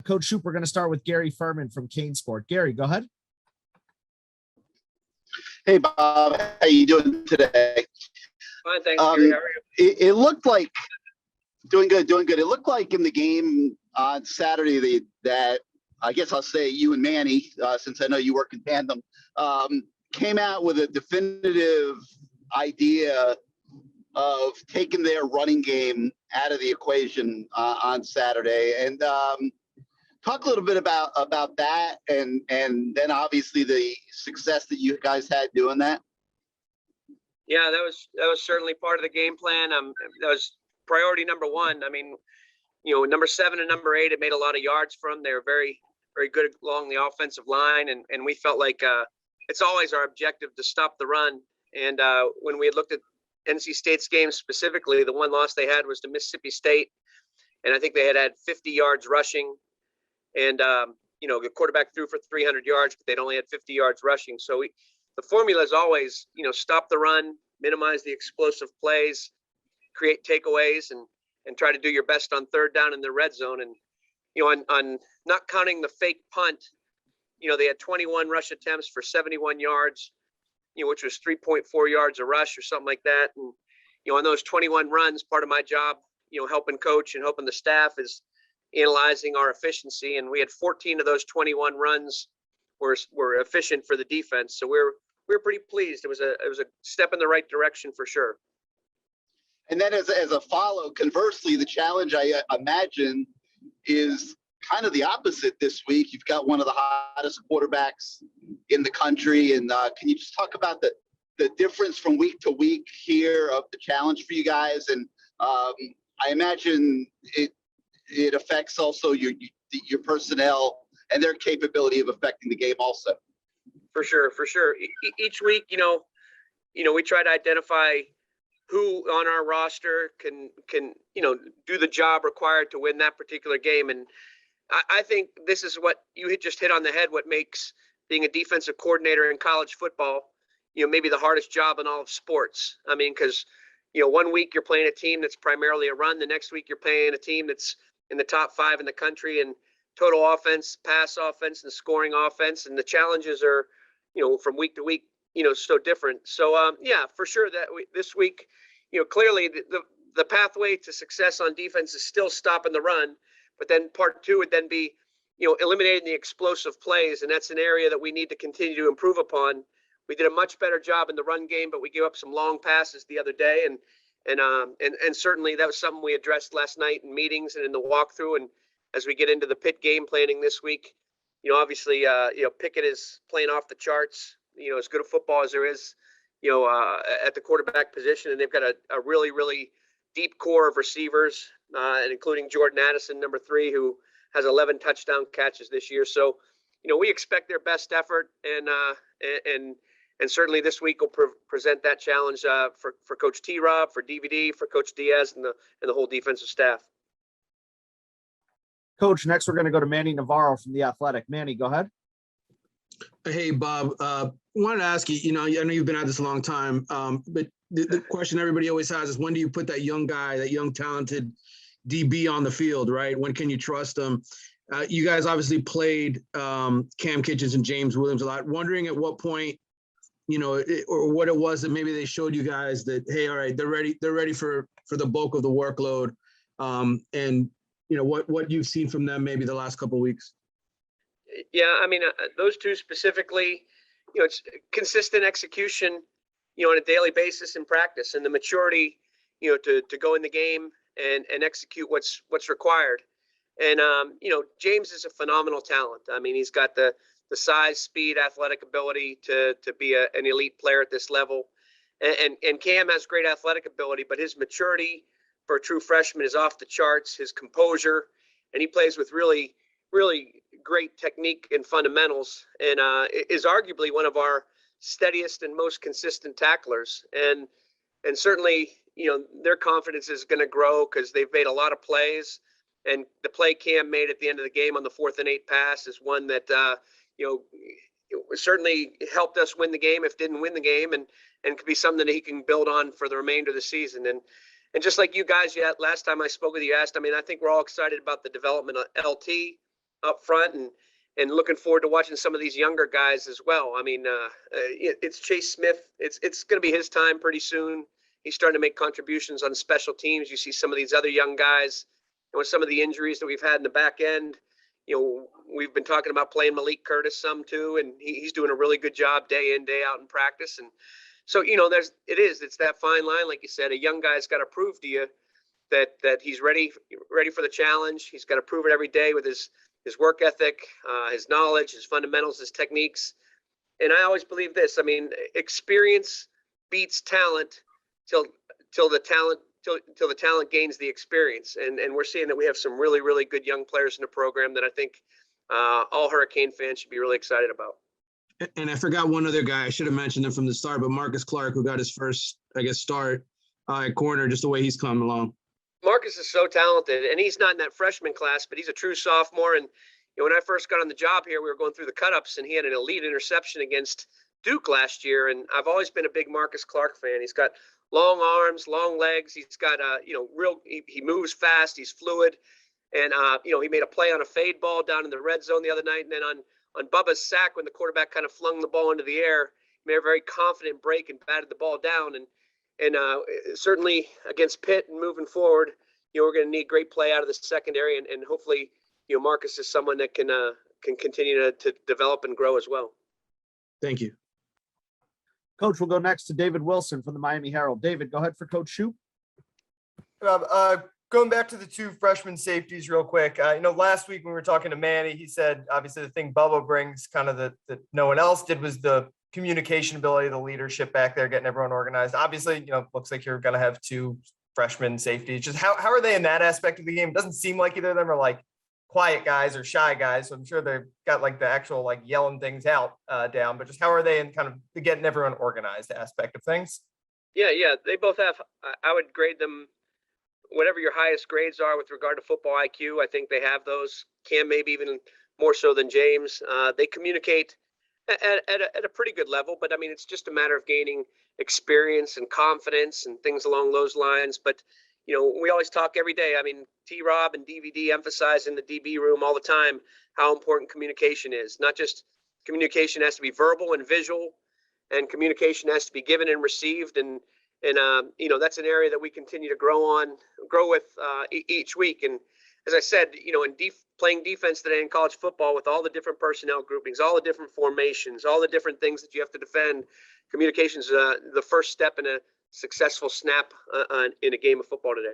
Coach Shoop, we're going to start with Gary Furman from Kane Sport. Gary, go ahead. Hey, Bob. How you doing today? Fine, thanks, Gary. How are you? It looked like doing good. It looked like in the game on Saturday that I guess I'll say you and Manny, since I know you work in tandem, came out with a definitive idea of taking their running game out of the equation on Saturday, and talk a little bit about that, and then obviously the success that you guys had doing that. Yeah, that was certainly part of the game plan. That was priority number one. I mean, number 7 and number 8 had made a lot of yards from. They were very, very good along the offensive line, and we felt like it's always our objective to stop the run. And when we had looked at NC State's game specifically, the one loss they had was to Mississippi State, and I think they had 50 yards rushing, and the quarterback threw for 300 yards, but they'd only had 50 yards rushing. So the formula is always, stop the run, minimize the explosive plays, create takeaways, and try to do your best on third down in the red zone. And on not counting the fake punt, they had 21 rush attempts for 71 yards, which was 3.4 yards a rush or something like that. And on those 21 runs, part of my job, helping coach and helping the staff is analyzing our efficiency. And we had 14 of those 21 runs were efficient for the defense. So we're pretty pleased. It was a step in the right direction for sure. And then as a follow, conversely, the challenge I imagine is kind of the opposite this week. You've got one of the hottest quarterbacks in the country. And can you just talk about the difference from week to week here of the challenge for you guys? And I imagine it affects also your personnel and their capability of affecting the game also. For sure. Each week, we try to identify who on our roster can do the job required to win that particular game. And I think this is what you just hit on the head, what makes being a defensive coordinator in college football, maybe the hardest job in all of sports. I mean, because, 1 week you're playing a team that's primarily a run. The next week you're playing a team that's in the top 5 in the country in total offense, pass offense, and scoring offense. And the challenges are, from week to week, so different. So, yeah, for sure that this week, clearly the pathway to success on defense is still stopping the run. But then part 2 would then be, eliminating the explosive plays. And that's an area that we need to continue to improve upon. We did a much better job in the run game, but we gave up some long passes the other day. And certainly that was something we addressed last night in meetings and in the walkthrough. And as we get into the Pitt game planning this week, obviously, Pickett is playing off the charts, as good a football as there is, at the quarterback position. And they've got a really, really deep core of receivers, and including Jordan Addison, number 3, who has 11 touchdown catches this year. So, we expect their best effort, and certainly this week will present that challenge for Coach T-Rob, for DVD, for Coach Diaz, and the whole defensive staff. Coach, next we're going to go to Manny Navarro from The Athletic. Manny, go ahead. Hey, Bob. Wanted to ask you, I know you've been at this a long time, but the question everybody always has is, when do you put that young guy, that young talented DB on the field, right? When can you trust them? You guys obviously played Cam Kitchens and James Williams a lot. Wondering at what point, or what it was that maybe they showed you guys that, hey, all right, they're ready for the bulk of the workload, and what you've seen from them maybe the last couple of weeks. Yeah, I mean, those two specifically, it's consistent execution, on a daily basis in practice, and the maturity, to go in the game and execute what's required. And, James is a phenomenal talent. I mean, he's got the size, speed, athletic ability to be an elite player at this level. And Cam has great athletic ability, but his maturity for a true freshman is off the charts, his composure, and he plays with really, really great technique and fundamentals, and is arguably one of our steadiest and most consistent tacklers. And certainly, their confidence is going to grow because they've made a lot of plays. And the play Cam made at the end of the game on the 4th and 8 pass is one that, it certainly helped us win the game, if didn't win the game, and could be something that he can build on for the remainder of the season. And just like you guys, last time I spoke with you, asked, I mean, I think we're all excited about the development of LT. up front, and looking forward to watching some of these younger guys as well. I mean, it's Chase Smith. It's going to be his time pretty soon. He's starting to make contributions on special teams. You see some of these other young guys, with some of the injuries that we've had in the back end. We've been talking about playing Malik Curtis some too, and he's doing a really good job day in, day out in practice. And so, it's that fine line, like you said. A young guy's got to prove to you that he's ready for the challenge. He's got to prove it every day with his work ethic, his knowledge, his fundamentals, his techniques. And I always believe this. I mean, experience beats talent till the talent gains the experience. And we're seeing that we have some really, really good young players in the program that I think all Hurricane fans should be really excited about. And I forgot one other guy. I should have mentioned him from the start, but Marcus Clark, who got his first, start at corner, just the way he's come along. Marcus is so talented, and he's not in that freshman class, but he's a true sophomore. And when I first got on the job here, we were going through the cut-ups, and he had an elite interception against Duke last year. And I've always been a big Marcus Clark fan. He's got long arms, long legs. He's got he moves fast. He's fluid, and he made a play on a fade ball down in the red zone the other night, and then on Bubba's sack when the quarterback kind of flung the ball into the air, he made a very confident break and batted the ball down. And certainly against Pitt and moving forward, we're going to need great play out of the secondary, and hopefully, Marcus is someone that can continue to develop and grow as well. Thank you. Coach, we'll go next to David Wilson from the Miami Herald. David, go ahead for Coach Shoop. Going back to the two freshman safeties real quick. Last week when we were talking to Manny, he said, obviously the thing Bubba brings kind of that no one else did was the communication ability, the leadership back there, getting everyone organized. Obviously, looks like you're going to have two freshman safeties. Just how are they in that aspect of the game? It doesn't seem like either of them are like quiet guys or shy guys. So I'm sure they've got like the actual like yelling things out down, but just how are they in kind of the getting everyone organized aspect of things? Yeah. They both have, I would grade them, whatever your highest grades are with regard to football IQ. I think they have those. Cam maybe even more so than James. They communicate at a pretty good level, but I mean, it's just a matter of gaining experience and confidence and things along those lines. But, we always talk every day. I mean, T-Rob and DVD emphasize in the DB room all the time how important communication is. Not just communication has to be verbal and visual, and communication has to be given and received. And that's an area that we continue to grow with each week. And as I said, in playing defense today in college football with all the different personnel groupings, all the different formations, all the different things that you have to defend, communication is the first step in a successful snap in a game of football today.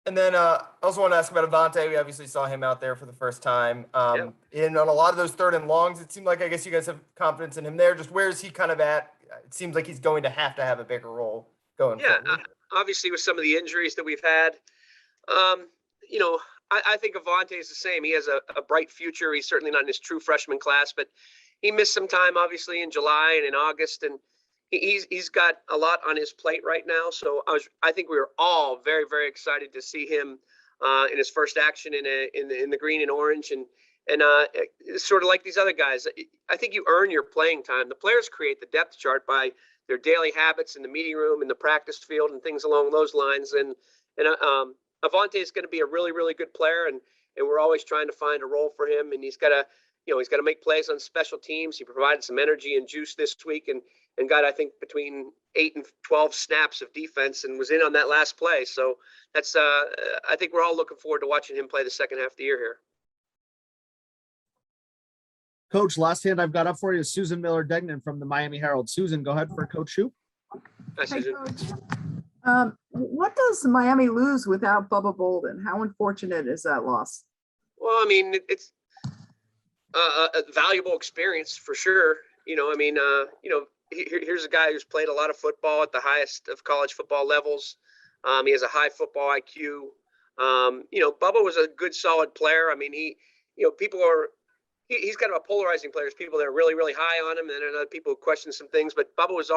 And then I also want to ask about Avante. We obviously saw him out there for the first time. And on a lot of those third and longs, it seemed like, I guess you guys have confidence in him there. Just where is he kind of at? It seems like he's going to have a bigger role going forward. Obviously with some of the injuries that we've had, I think Avante is the same. He has a bright future. He's certainly not in his true freshman class, but he missed some time, obviously, in July and in August, and he's got a lot on his plate right now. So I think we were all very, very excited to see him in his first action in the green and orange, and sort of like these other guys. I think you earn your playing time. The players create the depth chart by their daily habits in the meeting room, in the practice field, and things along those lines. And Avante is going to be a really, really good player, and we're always trying to find a role for him. And he's got to make plays on special teams. He provided some energy and juice this week, and got, I think, between 8 and 12 snaps of defense, and was in on that last play. So that's I think we're all looking forward to watching him play the second half of the year here. Coach, last hand I've got up for you is Susan Miller-Degnan from the Miami Herald. Susan, go ahead for Coach Shoop. Hi, Susan. Coach. What does Miami lose without Bubba Bolden? How unfortunate is that loss? Well, I mean, it's a valuable experience for sure. Here's a guy who's played a lot of football at the highest of college football levels. He has a high football IQ. Bubba was a good, solid player. I mean, he's kind of a polarizing player. There's people that are really, really high on him, and then other people who question some things. But Bubba was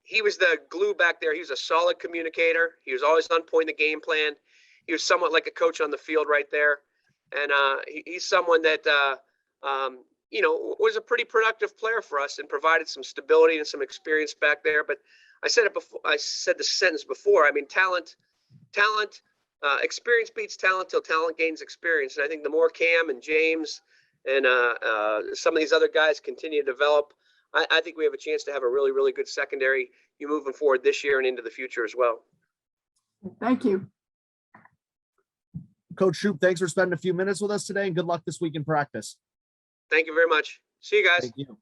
he was the glue back there. He was a solid communicator. He was always on point in the game plan. He was somewhat like a coach on the field right there. And he's someone that, was a pretty productive player for us and provided some stability and some experience back there. But I said it before. I said the sentence before. I mean, talent experience beats talent till talent gains experience. And I think the more Cam and James and some of these other guys continue to develop, I think we have a chance to have a really, really good secondary you moving forward this year and into the future as well. Thank you. Coach Shoop, thanks for spending a few minutes with us today, and good luck this week in practice. Thank you very much. See you guys. Thank you.